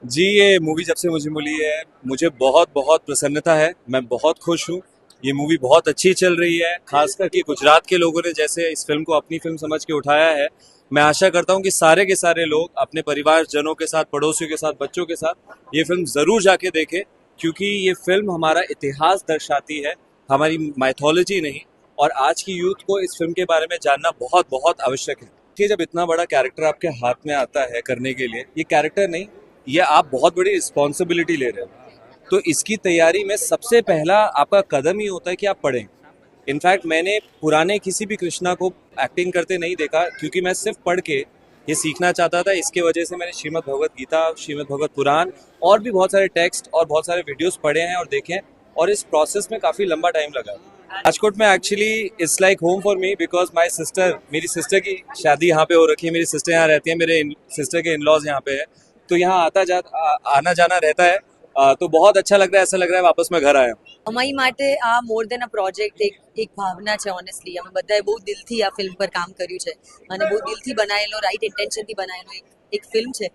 जी, ये मूवी जब से मुझे मिली है, मुझे बहुत बहुत प्रसन्नता है। मैं बहुत खुश हूँ। ये मूवी बहुत अच्छी चल रही है, खासकर कि गुजरात के लोगों ने जैसे इस फिल्म को अपनी फिल्म समझ के उठाया है। मैं आशा करता हूँ कि सारे के सारे लोग अपने परिवारजनों के साथ, पड़ोसियों के साथ, बच्चों के साथ ये फिल्म ज़रूर जाके देखें, क्योंकि ये फिल्म हमारा इतिहास दर्शाती है, हमारी माइथोलॉजी नहीं। और आज की यूथ को इस फिल्म के बारे में जानना बहुत बहुत आवश्यक है कि जब इतना बड़ा कैरेक्टर आपके हाथ में आता है करने के लिए, ये कैरेक्टर नहीं, ये आप बहुत बड़ी रिस्पॉन्सिबिलिटी ले रहे हो। तो इसकी तैयारी में सबसे पहला आपका कदम ही होता है कि आप पढ़ें। इनफैक्ट मैंने पुराने किसी भी कृष्णा को एक्टिंग करते नहीं देखा, क्योंकि मैं सिर्फ पढ़ के ये सीखना चाहता था। इसके वजह से मैंने श्रीमद् भगवत गीता, श्रीमद् भगवत पुराण और भी बहुत सारे टेक्स्ट और बहुत सारे वीडियोस पढ़े हैं और देखे हैं, और इस प्रोसेस में काफ़ी लंबा टाइम लगा। राजकोट में actually it's like home for me, because my sister, मेरी सिस्टर की शादी यहाँ पे हो रखी है। मेरी सिस्टर यहाँ रहती है, मेरे सिस्टर के इन लॉज यहाँ पे है, तो यहाँ आना जाना रहता है। तो बहुत अच्छा लग रहा है, ऐसा लग रहा है वापस मैं घर आया हूँ। અમારી માટે આ મોર દેન અ પ્રોજેક્ટ એક ભાવના છે. ઓનેસ્ટલી અમે બધાએ બહુ દિલથી આ ફિલ્મ પર કામ કર્યું છે અને બહુ દિલથી બનાવેલો, રાઈટ ઇન્ટેન્શનથી બનાવેલો એક ફિલ્મ છે.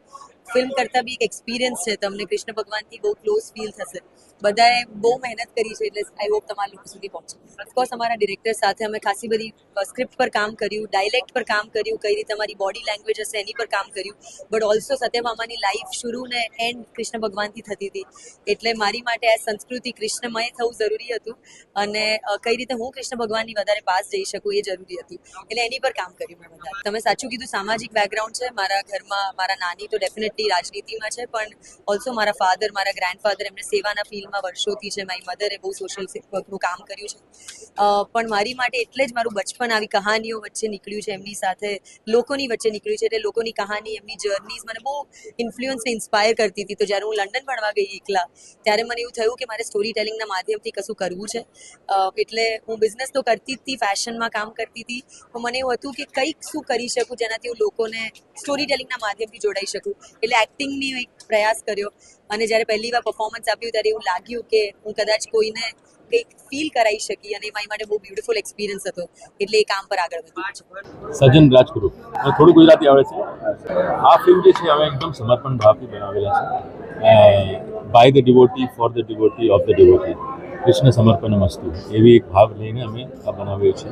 ફિલ્મ કરતાં બી એક એક્સપિરિયન્સ છે. તમને કૃષ્ણ ભગવાનથી બહુ ક્લોઝ ફીલ થશે. બધાએ બહુ મહેનત કરી છે, એટલે આઈ હોપ તમારા લોકો સુધી પહોંચે. ઓફકોર્સ અમારા ડિરેક્ટર સાથે અમે ખાસી બધી સ્ક્રિપ્ટ પર કામ કર્યું, ડાયલેક્ટ પર કામ કર્યું, કઈ રીતે અમારી બોડી લેંગ્વેજ હશે એની પર કામ કર્યું. બટ ઓલ્સો સત્યભામાની લાઈફ શરૂ ને એન્ડ કૃષ્ણ ભગવાનથી થતી હતી, એટલે મારી માટે આ સંસ્કૃતિ કૃષ્ણમય થવું જરૂરી હતું અને કઈ રીતે હું કૃષ્ણ ભગવાનની વધારે પાસ જઈ શકું એ જરૂરી હતું, એટલે એની પર કામ કર્યું મેં વધારે. તમે સાચું કીધું, સામાજિક બેકગ્રાઉન્ડ છે મારા ઘરમાં. મારા નાની તો ડેફિનેટલી રાજનીતિમાં છે, પણ ઓલ્સો મારા ફાધર, મારા ગ્રેન્ડફાધર એમને સેવાના ફિલ્ડમાં વર્ષોથી છે. મારી મધરે બહુ સોશિયલ વર્કનું કામ કર્યું છે. પણ મારી માટે એટલે જ મારું બચપન આવી કહાનીઓ વચ્ચે નીકળ્યું છે, એમની સાથે લોકોની વચ્ચે નીકળ્યું છે. એટલે લોકોની કહાની, એમની જર્નીઝ મને બહુ ઇન્ફ્લુઅન્સ ને ઇન્સ્પાયર કરતી હતી. તો જ્યારે હું લંડન ભણવા ગઈ એકલા, ત્યારે મને એવું થયું કે મારે સ્ટોરી ટેલિંગના માધ્યમથી કશું કરવું છે. એટલે હું બિઝનેસ તો કરતી જ હતી, ફેશનમાં કામ કરતી હતી, પણ મને એવું હતું કે કંઈક શું કરી શકું જેનાથી હું લોકોને સ્ટોરી ટેલિંગના માધ્યમથી જોડાઈ શકું. એટલે એક્ટિંગની એક પ્રયાસ કર્યો અને જ્યારે પહેલી વાર પરફોર્મન્સ આપ્યું ત્યારે એવું લાગ્યું કે હું કદાચ કોઈને કંઈક ફીલ કરાવી શકી, અને એ મારી માટે બહુ બ્યુટીફુલ એક્સપિરિયન્સ હતો. એટલે એ કામ પર આગળ વધ્યું. સજન રાજગુરુ, મને થોડું ગુજરાતી આવડે છે. આ ફિલ્મ જે છે અમે એકદમ સમર્પણ ભાવથી બનાવેલા છે. By the devotee, for the devotee, of the devotee, Krishna સમર્પણમસ્તુ, એવી એક ભાવ લઈને અમે આ બનાવ્યો છે.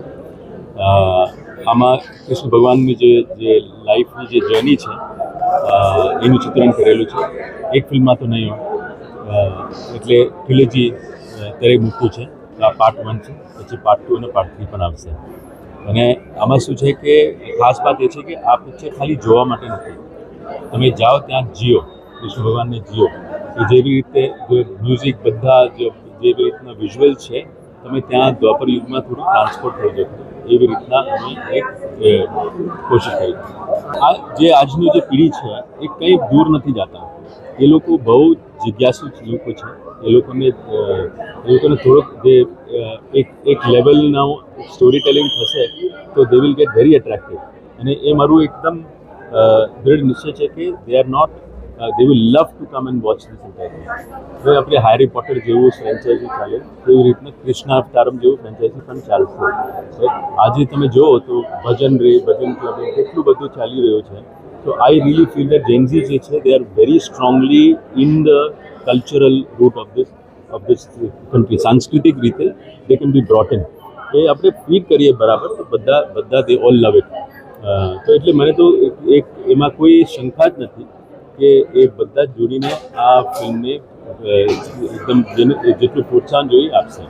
આમાં કૃષ્ણ ભગવાનની જે લાઈફની જે જર્ની છે એનું ચિત્રણ કરેલું છે. એક ફિલ્મમાં તો નહીં હોય, એટલે ટ્રિલોજી ત્યારે મૂકવું છે. આ પાર્ટ 1 છે, પછી પાર્ટ 2 અને પાર્ટ 3 પણ આવશે. અને આમાં શું છે કે ખાસ વાત એ છે કે આ પિક્ચર ખાલી જોવા માટે નથી. તમે જાઓ ત્યાં જીઓ, કૃષ્ણ ભગવાનને જીઓ, કે જેવી રીતે મ્યુઝિક, બધા જેવી રીતના વિઝ્યુઅલ છે, તમે ત્યાં દ્વાપર યુગમાં થોડું ટ્રાન્સપોર્ટ થઈ જતું, એવી રીતના અમે એક કોશિશ કરી. આ જે આજની જે પેઢી છે એ કંઈ દૂર નથી જતા. એ લોકો બહુ જિજ્ઞાસુ લોકો છે. એ લોકોને થોડોક જે એક લેવલના સ્ટોરી ટેલિંગ થશે તો they will get very attractive. અને એ મારું એકદમ દૃઢ નિશ્ચય છે કે they are not, they will love to come and watch this entire. હવે આપણે હેરી પોટર જેવું ફ્રેન્ચાઇઝી ચાલે એવી રીતના કૃષ્ણાવતારમ જેવું ફ્રેન્ચાઇઝી પણ ચાલશે. આજે તમે જુઓ તો ભજન ક્લબ કેટલું બધું ચાલી રહ્યું છે. So I really feel that Gen Z જે છે they are very strongly in the cultural root of this country. સાંસ્કૃતિક રીતે they can be brought in. એ આપણે ફીડ કરીએ બરાબર તો બધા they all love it. તો એટલે મને તો એક એમાં કોઈ શંકા જ નથી કે એ બધા જ જોડીને આ ફિલ્મને એકદમ જેટલું પ્રોત્સાહન જોઈએ આપશે.